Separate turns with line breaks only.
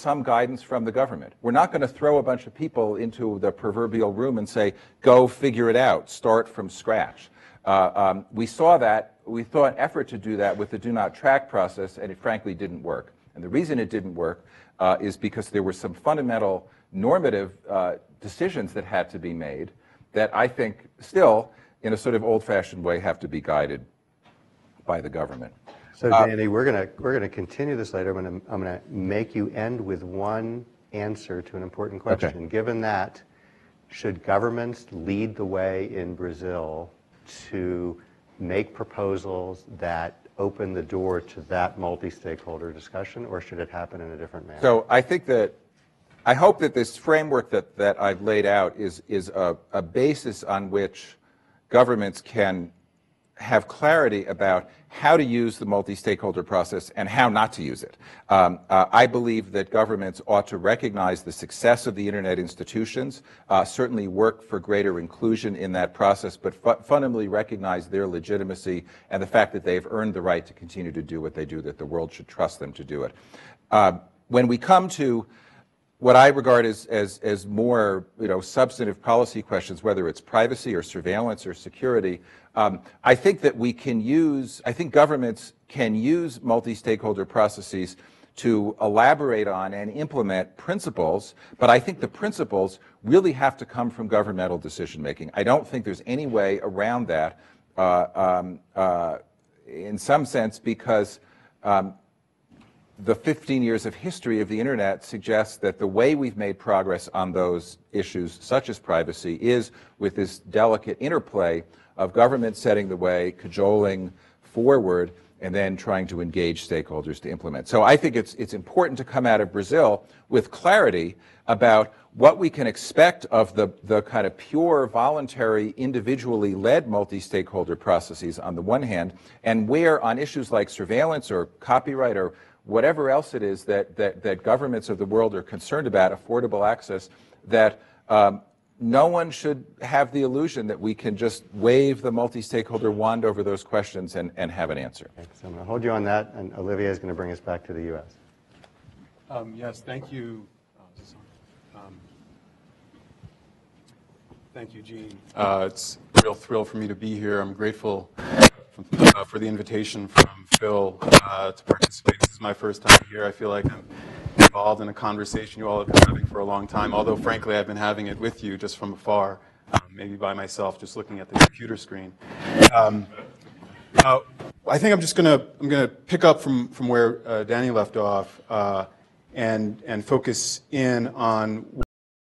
some guidance from the government. We're not going to throw a bunch of people into the proverbial room and say, go figure it out, start from scratch. We saw that, we thought an effort to do that with the do not track process, and it frankly didn't work. And the reason it didn't work is because there were some fundamental normative decisions that had to be made that I think still, in a sort of old-fashioned way, have to be guided by the government.
So Danny, we're gonna continue this later. I'm gonna make you end with one answer to an important question.
Okay.
Given that, should governments lead the way in Brazil to make proposals that open the door to that multi-stakeholder discussion, or should it happen in a different manner?
So I think that, I hope that this framework that I've laid out is a basis on which governments can have clarity about how to use the multi-stakeholder process and how not to use it. I believe that governments ought to recognize the success of the Internet institutions, certainly work for greater inclusion in that process, but fundamentally recognize their legitimacy and the fact that they've earned the right to continue to do what they do, that the world should trust them to do it. When we come to what I regard as more, substantive policy questions, whether it's privacy or surveillance or security, I think that I think governments can use multi-stakeholder processes to elaborate on and implement principles, but I think the principles really have to come from governmental decision-making. I don't think there's any way around that in some sense, because the 15 years of history of the Internet suggests that the way we've made progress on those issues, such as privacy, is with this delicate interplay of government setting the way, cajoling forward, and then trying to engage stakeholders to implement. So I think it's important to come out of Brazil with clarity about what we can expect of the kind of pure, voluntary, individually led multi-stakeholder processes on the one hand, and where on issues like surveillance or copyright or whatever else it is that governments of the world are concerned about, affordable access, that no one should have the illusion that we can just wave the multi-stakeholder wand over those questions and have an answer.
Okay, so I'm going to hold you on that, and Olivier is going to bring us back to the U.S.
Yes, thank you. Thank you, Gene. It's a real thrill for me to be here. I'm grateful for the invitation from Phil to participate. This is my first time here. I feel like I'm involved in a conversation you all have been having for a long time, although frankly I've been having it with you just from afar, maybe by myself, just looking at the computer screen. I think I'm gonna pick up from where Danny left off and focus in on